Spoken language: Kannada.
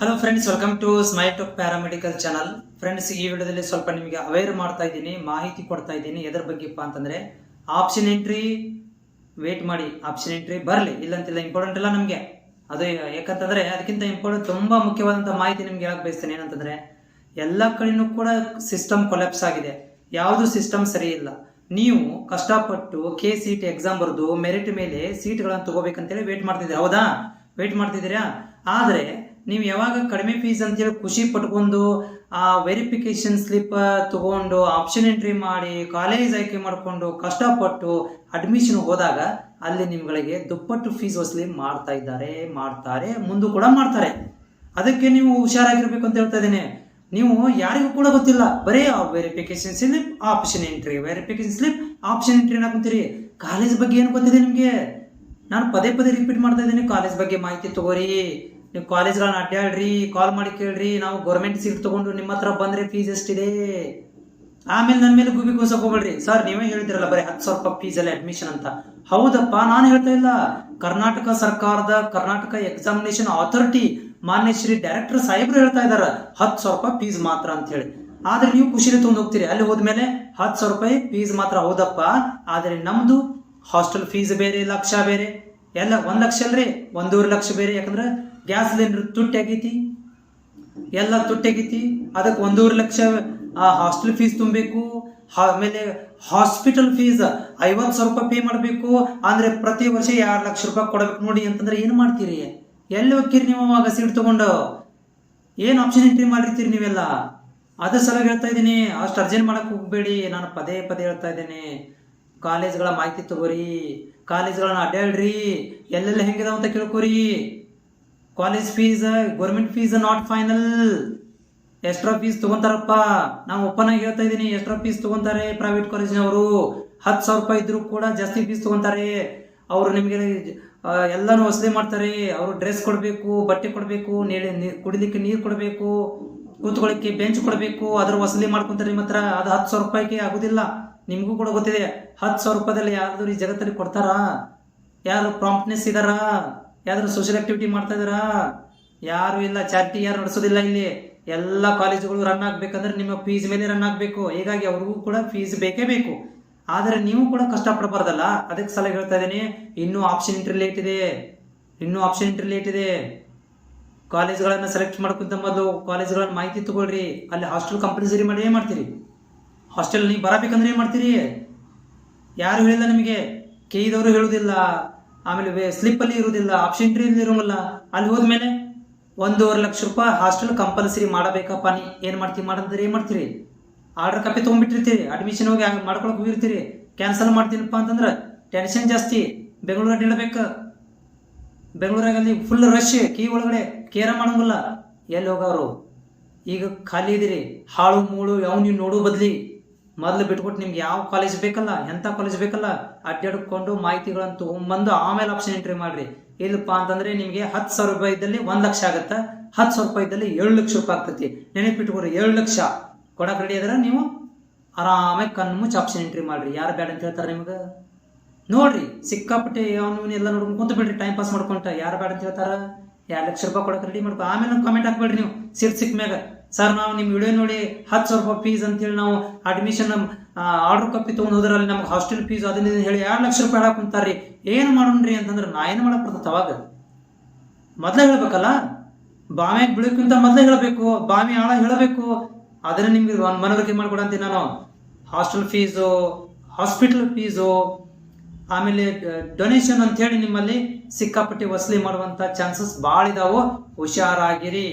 Hello friends, welcome to Smile Talk paramedical channel. Friends, ಈ ವಿಡಿಯೋದಲ್ಲಿ ಸ್ವಲ್ಪ ನಿಮಗೆ ಅವೇರ್ ಮಾಡ್ತಾ ಇದ್ದೀನಿ, ಮಾಹಿತಿ ಕೊಡ್ತಾ ಇದ್ದೀನಿ. ಎದ್ರ ಬಗ್ಗೆಪ್ಪ ಅಂತಂದ್ರೆ ಆಪ್ಷನ್ ಎಂಟ್ರಿ ವೇಟ್ ಮಾಡಿ, ಆಪ್ಷನ್ ಎಂಟ್ರಿ ಬರಲಿ, ಇಲ್ಲಂತಿಲ್ಲ, ಇಂಪಾರ್ಟೆಂಟ್ ಇಲ್ಲ ನಮಗೆ ಅದು. ಯಾಕಂತಂದ್ರೆ ಅದಕ್ಕಿಂತ ಇಂಪಾರ್ಟೆಂಟ್ ತುಂಬಾ ಮುಖ್ಯವಾದಂಥ ಮಾಹಿತಿ ನಿಮ್ಗೆ ಹೇಳಕ್ ಬಯಸ್ತೇನೆ. ಏನಂತಂದ್ರೆ ಎಲ್ಲ ಕಡೆನೂ ಕೂಡ ಸಿಸ್ಟಮ್ ಕೊಲ್ಯಾಪ್ಸ್ ಆಗಿದೆ, ಯಾವುದು ಸಿಸ್ಟಮ್ ಸರಿ ಇಲ್ಲ. ನೀವು ಕಷ್ಟಪಟ್ಟು KCET ಎಕ್ಸಾಮ್ ಬರೆದು ಮೆರಿಟ್ ಮೇಲೆ ಸೀಟ್ಗಳನ್ನು ತಗೋಬೇಕಂತೇಳಿ ವೇಟ್ ಮಾಡ್ತಿದ್ದೀರಾ, ಹೌದಾ? ವೇಟ್ ಮಾಡ್ತಿದ್ದೀರಾ. ಆದರೆ ನೀವು ಯಾವಾಗ ಕಡಿಮೆ ಫೀಸ್ ಅಂತೇಳಿ ಖುಷಿ ಪಟ್ಕೊಂಡು ಆ ವೆರಿಫಿಕೇಶನ್ ಸ್ಲಿಪ್ ತಗೊಂಡು ಆಪ್ಷನ್ ಎಂಟ್ರಿ ಮಾಡಿ ಕಾಲೇಜ್ ಆಯ್ಕೆ ಮಾಡಿಕೊಂಡು ಕಷ್ಟಪಟ್ಟು ಅಡ್ಮಿಷನ್ ಹೋದಾಗ ಅಲ್ಲಿ ನಿಮ್ಗಳಿಗೆ ದುಪ್ಪಟ್ಟು ಫೀಸ್ ವಸೂಲಿ ಮಾಡ್ತಾರೆ, ಮುಂದೆ ಕೂಡ ಮಾಡ್ತಾರೆ. ಅದಕ್ಕೆ ನೀವು ಹುಷಾರಾಗಿರ್ಬೇಕು ಅಂತ ಹೇಳ್ತಾ ಇದ್ದೀನಿ. ನೀವು ಯಾರಿಗೂ ಕೂಡ ಗೊತ್ತಿಲ್ಲ, ಬರೀ verification slip option entry, verification slip option entry ಹಾಕೊಂತೀರಿ. ಕಾಲೇಜ್ ಬಗ್ಗೆ ಏನು ಗೊತ್ತಿದೆ ನಿಮಗೆ? ನಾನು ಪದೇ ರಿಪೀಟ್ ಮಾಡ್ತಾ ಇದ್ದೀನಿ, ಕಾಲೇಜ್ ಬಗ್ಗೆ ಮಾಹಿತಿ ತಗೋರಿ. ನೀವು ಕಾಲೇಜ್ಗಳನ್ನ ಅಡ್ಡಾಡ್ರಿ, ಕಾಲ್ ಮಾಡಿ ಕೇಳ್ರಿ. ನಾವು ಗೌರ್ಮೆಂಟ್ ಸೀಟ್ ತಗೊಂಡು ನಿಮ್ಮ ಹತ್ರ ಬಂದ್ರೆ ಫೀಸ್ ಎಷ್ಟಿದೆ, ಆಮೇಲೆ ನನ್ನ ಮೇಲೆ ಗುಬಿ ಕೂಸಕ್ ಹೋಗ್ಬೇಡ್ರಿ. ಸರ್, ನೀವೇ ಹೇಳಿದ್ರಲ್ಲ ಬರೀ 10,000 ರೂಪಾಯಿ ಫೀಸ್ ಅಲ್ಲಿ ಅಡ್ಮಿಷನ್ ಅಂತ. ಹೌದಪ್ಪ, ನಾನು ಹೇಳ್ತಾ ಇಲ್ಲ. ಕರ್ನಾಟಕ ಸರ್ಕಾರದ ಕರ್ನಾಟಕ ಎಕ್ಸಾಮಿನೇಷನ್ ಅಥಾರಿಟಿ ಮಾನ್ಯ ಶ್ರೀ ಡೈರೆಕ್ಟರ್ ಸಾಹೇಬ್ರು ಹೇಳ್ತಾ ಇದಾರೆ 10,000 ರೂಪಾಯಿ ಫೀಸ್ ಮಾತ್ರ ಅಂತ ಹೇಳಿ. ಆದ್ರೆ ನೀವು ಖುಷಿಲಿ ತಗೊಂಡು ಹೋಗ್ತೀರಿ, ಅಲ್ಲಿ ಹೋದ್ಮೇಲೆ 10,000 ರೂಪಾಯಿ ಫೀಸ್ ಮಾತ್ರ. ಹೌದಪ್ಪ, ಆದ್ರೆ ನಮ್ದು ಹಾಸ್ಟೆಲ್ ಫೀಸ್ ಬೇರೆ, ಲಕ್ಷ ಬೇರೆ, ಎಲ್ಲ 1 ಲಕ್ಷ ಅಲ್ರಿ, 1.5 ಲಕ್ಷ ಬೇರೆ. ಯಾಕಂದ್ರೆ ಗ್ಯಾಸ್ ಸಿಲಿಂಡರ್ ತುಟ್ಟಾಗೈತಿ, ಎಲ್ಲ ತುಟ್ಟಾಗೈತಿ. ಅದಕ್ಕೆ 1.5 ಲಕ್ಷ ಹಾಸ್ಟೆಲ್ ಫೀಸ್ ತುಂಬಬೇಕು. ಆಮೇಲೆ ಹಾಸ್ಪಿಟಲ್ ಫೀಸ್ 50,000 ರೂಪಾಯಿ ಪೇ ಮಾಡಬೇಕು. ಅಂದ್ರೆ ಪ್ರತಿ ವರ್ಷ 2 ಲಕ್ಷ ರೂಪಾಯಿ ಕೊಡಬೇಕು. ನೋಡಿ ಅಂತಂದ್ರೆ ಏನು ಮಾಡ್ತೀರಿ? ಎಲ್ಲಿ ಹೋಗ್ತೀರಿ ನೀವು ಅವಾಗ ಸೀಟ್ ತಗೊಂಡು? ಏನು ಆಪ್ಷನ್ ಎಂಟ್ರಿ ಮಾಡಿರ್ತೀರಿ ನೀವೆಲ್ಲ? ಅದ್ರ ಸಲ ಹೇಳ್ತಾ ಇದ್ದೀನಿ, ಅಷ್ಟು ಅರ್ಜೆಂಟ್ ಮಾಡಕ್ ಹೋಗ್ಬೇಡಿ. ನಾನು ಪದೇ ಹೇಳ್ತಾ ಇದ್ದೀನಿ, ಕಾಲೇಜ್ಗಳ ಮಾಹಿತಿ ತಗೋರಿ, ಕಾಲೇಜ್ಗಳನ್ನ ಅಡ್ಡಾಡ್ರಿ, ಎಲ್ಲೆಲ್ಲ ಹೆಂಗಿದಾವ ಅಂತ ಕೇಳ್ಕೋರಿ. College fees, government fees not final. Extra fees ತಗೊಂತಾರಪ್ಪ. ನಾವು ಓಪನ್ ಆಗಿ ಹೇಳ್ತಾ ಇದ್ದೀನಿ, ಎಕ್ಸ್ಟ್ರಾ ಫೀಸ್ ತಗೊಂತಾರೆ ಪ್ರೈವೇಟ್ ಕಾಲೇಜಿನವರು. 10,000 ರೂಪಾಯಿ ಇದ್ರು ಕೂಡ ಜಾಸ್ತಿ ಫೀಸ್ ತಗೊಂತಾರೆ. ಅವರು ನಿಮಗೆ ಎಲ್ಲಾನು ವಸೂಲಿ ಮಾಡ್ತಾರೆ. ಅವರು ಡ್ರೆಸ್ ಕೊಡಬೇಕು, ಬಟ್ಟೆ ಕೊಡಬೇಕು, ಕುಡಿಲಿಕ್ಕೆ ನೀರು ಕೊಡಬೇಕು, ಕೂತ್ಕೊಳ್ಳಿಕ್ಕೆ ಬೆಂಚ್ ಕೊಡಬೇಕು, ಅದ್ರ ವಸೂಲಿ ಮಾಡ್ಕೊಂತಾರೆ ನಿಮ್ಮ ಹತ್ರ. ಅದು 10,000 ರೂಪಾಯಿಗೆ ಆಗುದಿಲ್ಲ. ನಿಮಗೂ ಕೂಡ ಗೊತ್ತಿದೆ, 10,000 ರೂಪಾಯಿದಲ್ಲಿ ಯಾರಾದ್ರೂ ಈ ಜಗತ್ತಲ್ಲಿ ಕೊಡ್ತಾರಾ? ಯಾರು ಪ್ರಾಂಪ್ಟ್ನೆಸ್ ಇದಾರ? ಯಾರು ಸೋಷಿಯಲ್ ಆಕ್ಟಿವಿಟಿ ಮಾಡ್ತಾ ಇದಾರಾ? ಯಾರು ಇಲ್ಲ. ಚಾರಿಟಿ ಯಾರು ನಡೆಸೋದಿಲ್ಲ ಇಲ್ಲಿ. ಎಲ್ಲ ಕಾಲೇಜುಗಳು ರನ್ ಆಗ್ಬೇಕಂದ್ರೆ ನಿಮ್ಮ ಫೀಸ್ ಮೇಲೆ ರನ್ ಆಗ್ಬೇಕು. ಹೀಗಾಗಿ ಅವ್ರಿಗೂ ಕೂಡ ಫೀಸ್ ಬೇಕೇ ಬೇಕು. ಆದರೆ ನೀವು ಕೂಡ ಕಷ್ಟಪಡಬಾರ್ದಲ್ಲ. ಅದಕ್ಕೆ ಸಲ ಹೇಳ್ತಾ ಇದ್ದೀನಿ, ಇನ್ನೂ ಆಪ್ಷನ್ ಎಂಟ್ರಿ ಲೇಟ್ ಇದೆ. ಕಾಲೇಜ್ಗಳನ್ನ ಸೆಲೆಕ್ಟ್ ಮಾಡ್ಕೊಂತ ಮೊದಲು ಕಾಲೇಜ್ಗಳನ್ನ ಮಾಹಿತಿ ತಗೊಳ್ರಿ. ಅಲ್ಲಿ ಹಾಸ್ಟೆಲ್ ಕಂಪಲ್ಸರಿ ಮಾಡಿ ಏನ್ ಮಾಡ್ತೀರಿ? ಹಾಸ್ಟೆಲ್ ನೀವು ಬರಬೇಕಂದ್ರೆ ಏನ್ ಮಾಡ್ತೀರಿ? ಯಾರು ಹೇಳಿಲ್ಲ ನಿಮಗೆ? ಕೇಳಿದವರು ಹೇಳುದಿಲ್ಲ, ಆಮೇಲೆ ಸ್ಲಿಪ್ ಅಲ್ಲಿ ಇರುವುದಿಲ್ಲ, ಆಪ್ಷನ್ ಎಂಟ್ರಿ ಇರೋಲ್ಲ. ಅಲ್ಲಿ ಹೋದ್ಮೇಲೆ 1.5 ಲಕ್ಷ ರೂಪಾಯಿ ಹಾಸ್ಟೆಲ್ ಕಂಪಲ್ಸರಿ ಮಾಡಬೇಕಪ್ಪ. ನೀ ಏನ್ ಮಾಡ್ತೀರಿ? ಆರ್ಡರ್ ಕಾಪಿ ತೊಗೊಂಡ್ಬಿಟ್ಟಿರ್ತೀರಿ, ಅಡ್ಮಿಷನ್ ಹೋಗಿ ಮಾಡ್ಕೊಳಕ್ ಹೋಗಿರ್ತೀರಿ. ಕ್ಯಾನ್ಸಲ್ ಮಾಡ್ತೀನಪ್ಪ ಅಂತಂದ್ರೆ ಟೆನ್ಷನ್ ಜಾಸ್ತಿ. ಬೆಂಗಳೂರಾಗ ಇಡಬೇಕು. ಬೆಂಗಳೂರಾಗಲ್ಲಿ ಫುಲ್ ರಶ್, ಕೀ ಒಳಗಡೆ ಕೇರ ಮಾಡಂಗಿಲ್ಲ. ಎಲ್ಲಿ ಹೋಗವ್ರು? ಈಗ ಖಾಲಿ ಇದಿರಿ. ಹಾಳು ಮೂಳು ಯಾವ ನೀವು ನೋಡೋ ಬದ್ಲಿ ಮೊದಲು ಬಿಟ್ಬಿಟ್ಟು ನಿಮ್ಗೆ ಯಾವ ಕಾಲೇಜ್ ಬೇಕಲ್ಲ, ಎಂಥ ಕಾಲೇಜ್ ಬೇಕಲ್ಲ, ಅಡ್ಡಾಡ್ಕೊಂಡು ಮಾಹಿತಿಗಳನ್ನು ತೊಗೊಂಡ್ಬಂದು ಆಮೇಲೆ ಆಪ್ಷನ್ ಎಂಟ್ರಿ ಮಾಡ್ರಿ. ಇಲ್ಲಪ್ಪ ಅಂತಂದ್ರೆ ನಿಮಗೆ 10,000 ರೂಪಾಯಿ ಇದ್ದಲ್ಲಿ 1 ಲಕ್ಷ ಆಗುತ್ತೆ, 10,000 ರೂಪಾಯಿ ಇದ್ದಲ್ಲಿ 7 ಲಕ್ಷ ರೂಪಾಯಿ ಆಗ್ತೈತಿ. ನೆನಪಿಟ್ಕೊಡ್ರಿ, 7 ಲಕ್ಷ ಕೊಡಕ್ಕೆ ರೆಡಿ ಇದ್ರೆ ನೀವು ಆರಾಮಾಗಿ ಕಣ್ಣು ಮುಚ್ಚಿ ಆಪ್ಷನ್ ಎಂಟ್ರಿ ಮಾಡ್ರಿ. ಯಾರು ಬೇಡ ಅಂತ ಹೇಳ್ತಾರೆ ನಿಮ್ಗೆ? ನೋಡ್ರಿ, ಸಿಕ್ಕಾಪಟ್ಟೆ ಅವನು ಎಲ್ಲ ನೋಡ್ಕೊಂಡು ಕುಂತ ಬಿಡ್ರಿ, ಟೈಮ್ ಪಾಸ್ ಮಾಡ್ಕೊಂತ. ಯಾರು ಬೇಡ ಅಂತ ಹೇಳ್ತಾರ? 2 ಲಕ್ಷ ರೂಪಾಯಿ ಕೊಡಕ್ಕೆ ರೆಡಿ ಮಾಡ್ಕೊ. ಆಮೇಲೆ ಕಾಮೆಂಟ್ ಹಾಕ್ಬೇಡ್ರಿ ನೀವು ಸಿಕ್ಕ ಮ್ಯಾಗ, ಸರ್ ನಾವು ನಿಮ್ಮ ವಿಡಿಯೋ ನೋಡಿ 10,000 ರೂಪಾಯಿ ಫೀಸ್ ಅಂತೇಳಿ ನಾವು ಅಡ್ಮಿಷನ್ ಆರ್ಡರ್ ಕಾಪಿ ತೊಗೊಂಡು ಹೋದ್ರಲ್ಲಿ ನಮ್ಗೆ ಹಾಸ್ಟೆಲ್ ಫೀಸ್ ಅದನ್ನ ಹೇಳಿ 2 ಲಕ್ಷ ರೂಪಾಯಿ ಹಾಕುಂತಾರ್ರಿ. ಏನು ಮಾಡೋಣ್ರಿ ಅಂತಂದ್ರೆ ನಾ ಏನು ಮಾಡಕ್ ಬರ್ತದೆ? ಅವಾಗ ಮೊದಲೇ ಹೇಳ್ಬೇಕಲ್ಲ. ಬಾಮ್ಯಾಗ ಬೀಳಕ್ಕಿಂತ ಮೊದಲೇ ಹೇಳಬೇಕು, ಬಾಮಿ ಆಳ ಹೇಳಬೇಕು. ಅದನ್ನ ನಿಮ್ಗೆ ಮನವರಿಕೆ ಮಾಡ್ಕೊಡಂತೀನಿ ನಾನು. ಹಾಸ್ಟೆಲ್ ಫೀಸು, ಹಾಸ್ಪಿಟಲ್ ಫೀಸು, ಆಮೇಲೆ ಡೊನೇಷನ್ ಅಂತ ಹೇಳಿ ನಿಮ್ಮಲ್ಲಿ ಸಿಕ್ಕಾಪಟ್ಟಿ ವಸೂಲಿ ಮಾಡುವಂತ ಚಾನ್ಸಸ್ ಭಾಳ ಇದಾವು. ಹುಷಾರಾಗಿರಿ.